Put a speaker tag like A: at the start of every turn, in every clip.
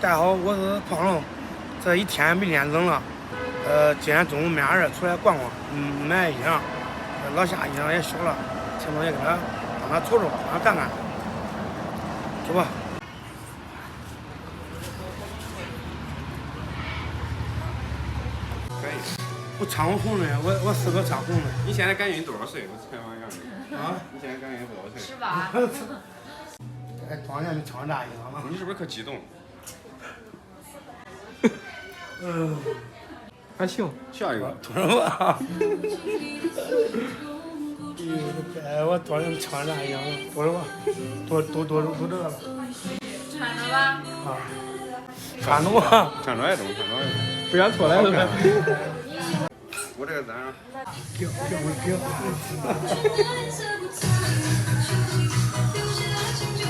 A: 大家好，我是胖龙。这一天没天冷了，今天中午没啥事，出来逛逛，买衣裳。老夏衣裳也小了，前头也给他帮他瞅瞅，帮他看看。走吧。
B: 可以。
A: 我穿过红的，我适合穿红的。
B: 你现在感觉你多少岁？我才玩样的。
A: 啊？
B: 你现在感觉你多少岁
C: ？18。
A: 哎，多少年没穿大衣裳了？
B: 你是不是可激动？
D: 还行。
B: 下一个。
A: 多少吧？哎，我多少年穿大衣裳了？多少吧？多这个了。
C: 穿着吧。
A: 啊。穿着吧。
B: 穿着也中，穿着也中。
D: 不想脱来了呗。
B: 我这个咱。
A: 给。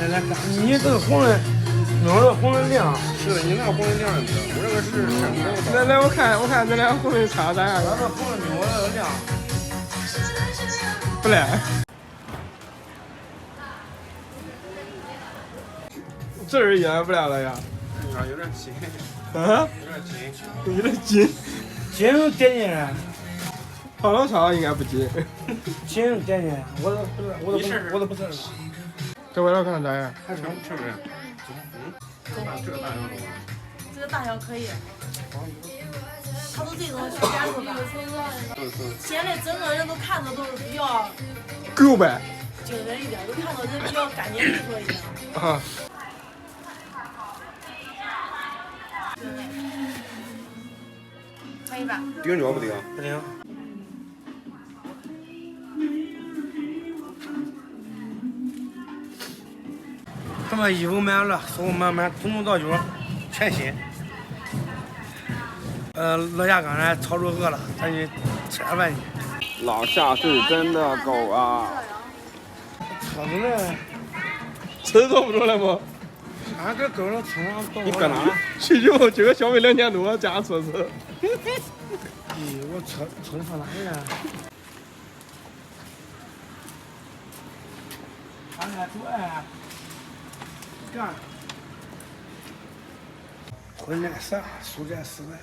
A: 来看，你这个红的，弄这红的亮。
B: 是的，你那红的亮的，我这个是深红的。
D: 来，我看这俩红的差咋样？
A: 我这红的比我这个亮。
D: 不赖。这人也不亮了呀？
B: 有点紧。
D: 啊？有点紧。
A: 紧点进来。
D: 胖老超应该不紧。
A: 紧点进来，我都不是了。
D: 这味道看咋样？
B: 还成不成？这个大小中吗？
C: 这个大小可以。它都这种小圆头的。现在整个人都看着都是比较
D: 够呗。
C: 精神一点，都看着人比较干净利索一点。
D: 啊。
C: 可以吧？
B: 顶脚不顶？
A: 不顶。什么衣服买了，手买，从头到脚全新。老夏刚才炒出鹅了，咱去吃点饭去。
D: 老夏是真的狗啊！
A: 车子呢？
D: 车坐不住了不？
A: 俺这狗了车上
D: 你搁哪？去就这个消费2000多加车子。
A: 咦，我车上哪去了？看看走哎。干。混那个啥，蔬菜4块。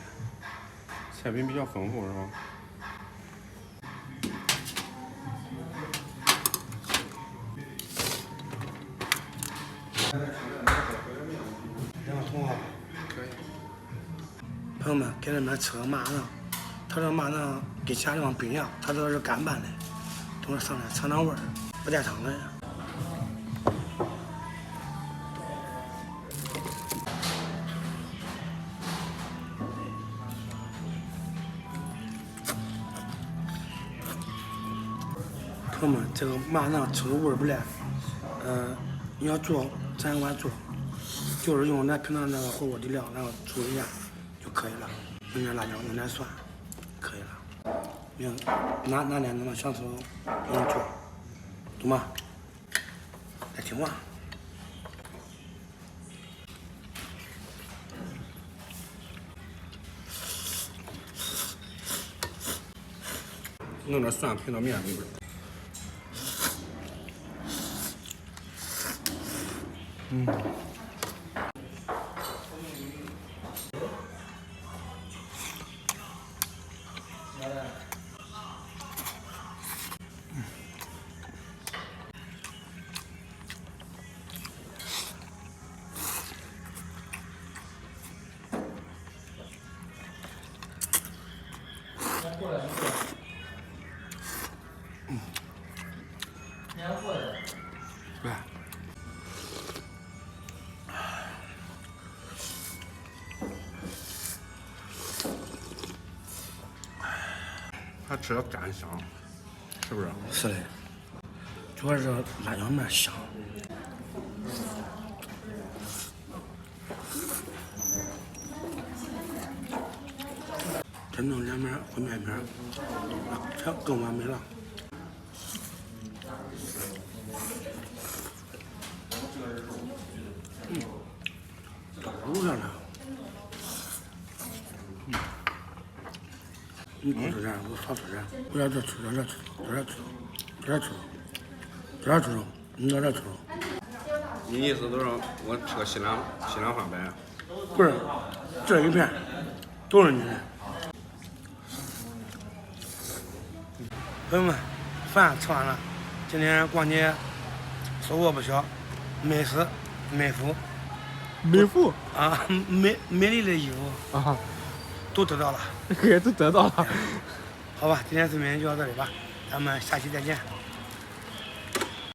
B: 菜品比较丰富是吧？
A: 两个同好。
B: 可以。
A: 朋友们，给你们吃个麻酱，他这麻酱跟其他地方不一样，他这是干拌的，等会上来尝尝味儿，不带汤的。朋友们，这个麻酱吃着味儿不赖，你要做咱也管做，就是用咱平常那个火锅底料，然后煮一下就可以了，弄点辣椒，弄点蒜，可以了。你看哪天能想吃就能做，懂吗？来听话。
B: 弄点蒜配到面里边。
A: 来。
B: 它吃的干香，是不是？
A: 是的，主要是辣椒面香。真弄两面烩面片，这更完美了。都上了。你多吃点，我少吃点，我要这吃，这吃，你要这吃。
B: 你意思都是我吃个西凉饭呗？
A: 不是，这一片都是女人。朋友们，饭吃完了，今天逛街收获不小，美食、美服
D: 美妇
A: 啊，美丽的衣服
D: 啊，
A: 都得到了。
D: 也都得到了。
A: 好吧，今天视频就到这里吧，咱们下期再见。